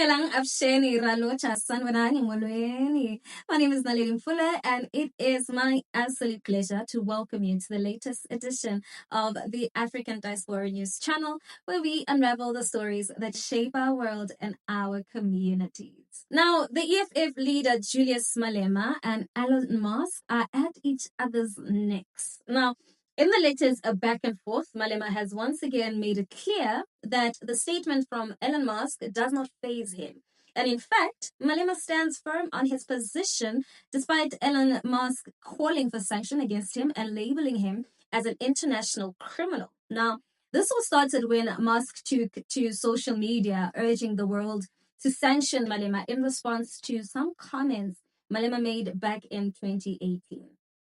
Dumelang Absheni Ralocha Sanwanani Molweni. My name is Naledi Mfoloe, and it is my absolute pleasure to welcome you to the latest edition of the African Diaspora News channel, where we unravel the stories that shape our world and our communities. Now, the EFF leader Julius Malema and Elon Musk are at each other's necks. Now, in the letters back and forth, Malema has once again made it clear that the statement from Elon Musk does not faze him. And in fact, Malema stands firm on his position despite Elon Musk calling for sanction against him and labeling him as an international criminal. Now, this all started when Musk took to social media urging the world to sanction Malema in response to some comments Malema made back in 2018.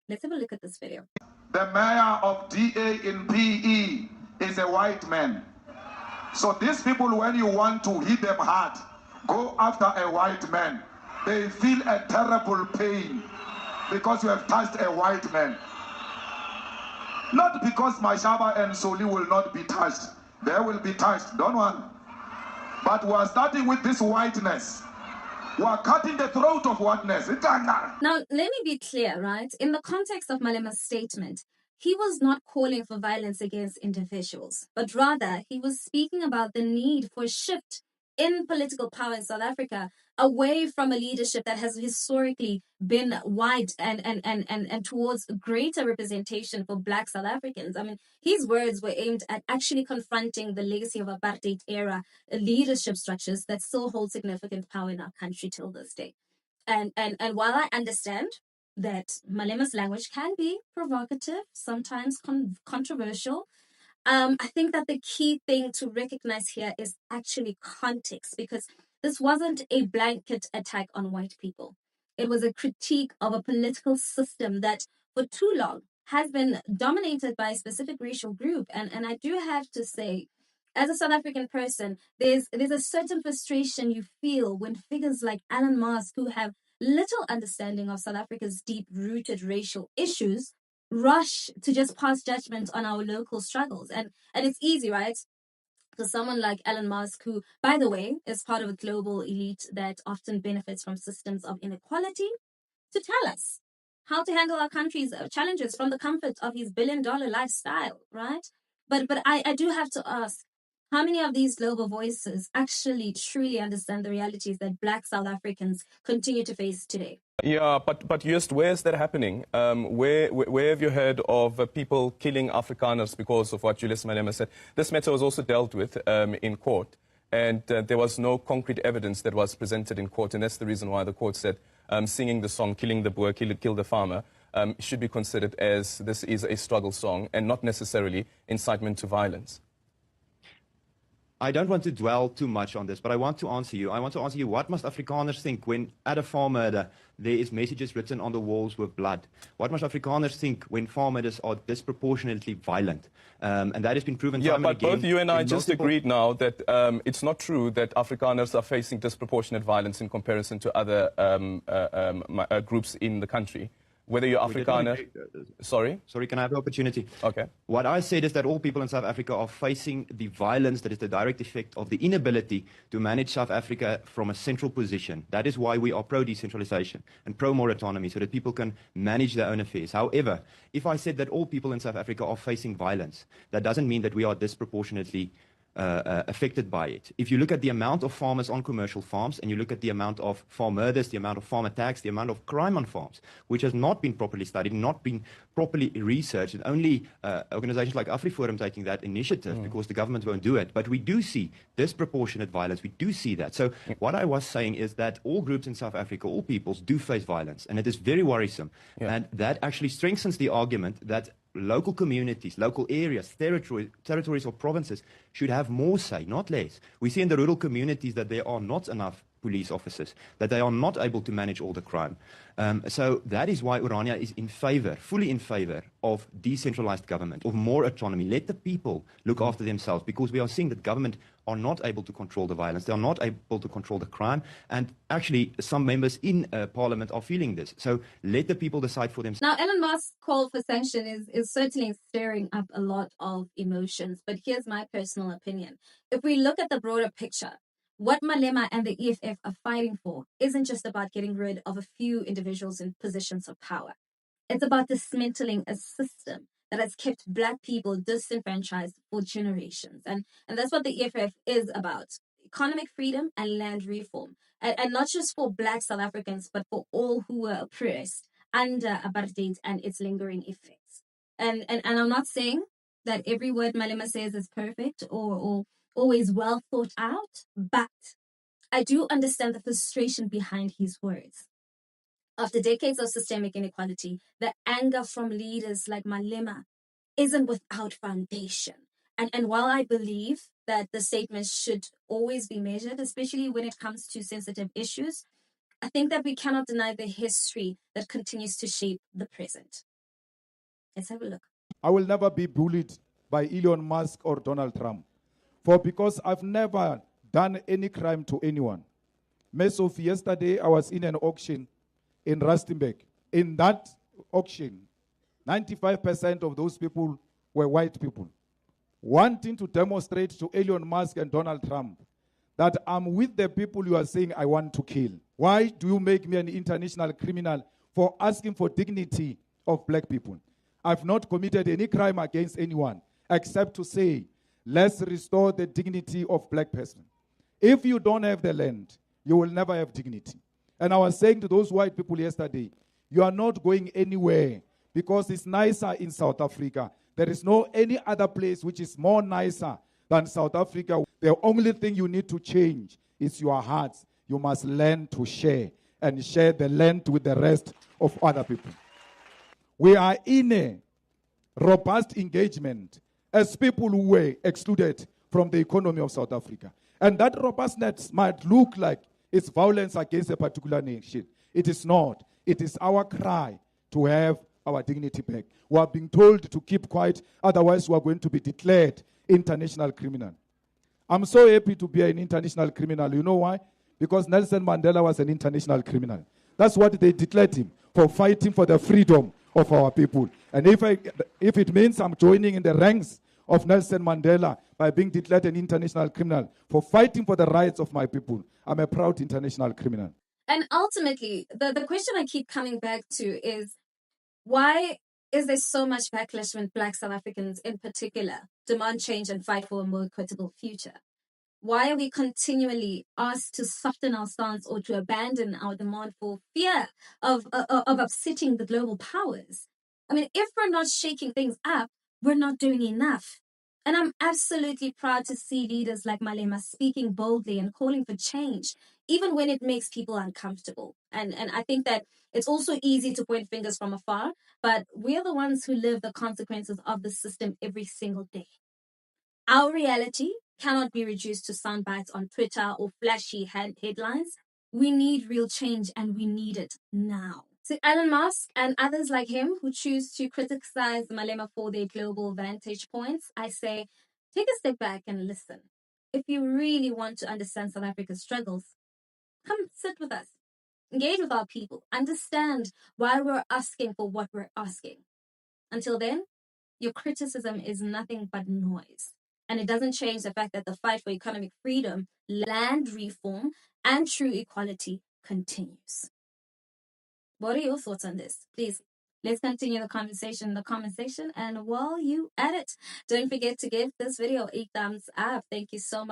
Let's have a look at this video. The mayor of DA in PE is a white man. So these people, when you want to hit them hard, go after a white man. They feel a terrible pain because you have touched a white man. Not because Mashaba and Soli will not be touched. They will be touched, don't worry. But we are starting with this whiteness. We are cutting the throat of whiteness. Now, let me be clear, right? In the context of Malema's statement, he was not calling for violence against individuals, but rather he was speaking about the need for a shift in political power in South Africa away from a leadership that has historically been white and towards greater representation for Black South Africans. I mean, his words were aimed at actually confronting the legacy of apartheid era leadership structures that still hold significant power in our country till this day. And while I understand that Malema's language can be provocative, sometimes controversial, I think that the key thing to recognize here is actually context, because this wasn't a blanket attack on white people. It was a critique of a political system that for too long has been dominated by a specific racial group. And I do have to say, as a South African person, there's a certain frustration you feel when figures like Elon Musk, who have little understanding of South Africa's deep-rooted racial issues, rush to just pass judgment on our local struggles. And it's easy, right? For someone like Elon Musk, who, by the way, is part of a global elite that often benefits from systems of inequality, to tell us how to handle our country's challenges from the comfort of his billion-dollar lifestyle, right? But I do have to ask, how many of these global voices actually truly understand the realities that Black South Africans continue to face today? Yeah, but just where is that happening? Where have you heard of people killing Afrikaners because of what Julius Malema said? This matter was also dealt with in court, and there was no concrete evidence that was presented in court, and that's the reason why the court said singing the song, killing the boer, kill the farmer, should be considered as this is a struggle song and not necessarily incitement to violence. I don't want to dwell too much on this, but I want to answer you. I want to answer you, what must Afrikaners think when at a farm murder there is messages written on the walls with blood? What must Afrikaners think when farm murders are disproportionately violent? And that has been proven time and again. Yeah, but both you and I just agreed now that it's not true that Afrikaners are facing disproportionate violence in comparison to other groups in the country. Whether you're Afrikaner... Sorry? Sorry, can I have the opportunity? Okay. What I said is that all people in South Africa are facing the violence that is the direct effect of the inability to manage South Africa from a central position. That is why we are pro-decentralization and pro-more autonomy, so that people can manage their own affairs. However, if I said that all people in South Africa are facing violence, that doesn't mean that we are disproportionately affected by it. If you look at the amount of farmers on commercial farms and you look at the amount of farm murders, the amount of farm attacks, the amount of crime on farms, which has not been properly studied, not been properly researched, and only organizations like AfriForum taking that initiative because the government won't do it. But we do see disproportionate violence. We do see that. So what I was saying is that all groups in South Africa, all peoples do face violence, and it is very worrisome. And that actually strengthens the argument that local communities, local areas, territories or provinces should have more say, not less. We see in the rural communities that there are not enough police officers, that they are not able to manage all the crime. So that is why Orania is in favor, fully in favor of decentralized government, of more autonomy. Let the people look after themselves, because we are seeing that government are not able to control the violence. They are not able to control the crime. And actually, some members in parliament are feeling this. So let the people decide for themselves. Now, Elon Musk's call for sanction is certainly stirring up a lot of emotions. But here's my personal opinion. If we look at the broader picture, What Malema and the EFF are fighting for isn't just about getting rid of a few individuals in positions of power. It's about dismantling a system that has kept Black people disenfranchised for generations. And that's what the EFF is about: economic freedom and land reform. And not just for Black South Africans, but for all who were oppressed under apartheid and its lingering effects. And I'm not saying that every word Malema says is perfect or always well thought out, but I do understand the frustration behind his words. After decades of systemic inequality, the anger from leaders like Malema isn't without foundation. And while I believe that the statements should always be measured, especially when it comes to sensitive issues, I think that we cannot deny the history that continues to shape the present. Let's have a look. I will never be bullied by Elon Musk or Donald Trump. Because I've never done any crime to anyone. As of yesterday, I was in an auction in Rustenburg. In that auction, 95% of those people were white people, wanting to demonstrate to Elon Musk and Donald Trump that I'm with the people you are saying I want to kill. Why do you make me an international criminal for asking for dignity of Black people? I've not committed any crime against anyone except to say, let's restore the dignity of Black person. If you don't have the land, you will never have dignity. And I was saying to those white people yesterday, you are not going anywhere because it's nicer in South Africa. There is no any other place which is more nicer than South Africa. The only thing you need to change is your hearts. You must learn to share and share the land with the rest of other people. We are in a robust engagement as people who were excluded from the economy of South Africa. And that robustness might look like it's violence against a particular nation. It is not. It is our cry to have our dignity back. We are being told to keep quiet, otherwise we are going to be declared international criminal. I'm so happy to be an international criminal. You know why? Because Nelson Mandela was an international criminal. That's what they declared him, for fighting for the freedom of our people. And if it means I'm joining in the ranks of Nelson Mandela by being declared an international criminal for fighting for the rights of my people, I'm a proud international criminal. And ultimately, the question I keep coming back to is, why is there so much backlash when Black South Africans in particular demand change and fight for a more equitable future? Why are we continually asked to soften our stance or to abandon our demand for fear of upsetting the global powers? I mean, if we're not shaking things up, we're not doing enough. And I'm absolutely proud to see leaders like Malema speaking boldly and calling for change, even when it makes people uncomfortable. And I think that it's also easy to point fingers from afar, but we're the ones who live the consequences of the system every single day. Our reality cannot be reduced to sound bites on Twitter or flashy headlines. We need real change, and we need it now. To Elon Musk and others like him who choose to criticize Malema for their global vantage points, I say, take a step back and listen. If you really want to understand South Africa's struggles, come sit with us. Engage with our people. Understand why we're asking for what we're asking. Until then, your criticism is nothing but noise. And it doesn't change the fact that the fight for economic freedom, land reform, and true equality continues. What are your thoughts on this? Please, let's continue the conversation in the comment section. And while you at it, don't forget to give this video a thumbs up. Thank you so much.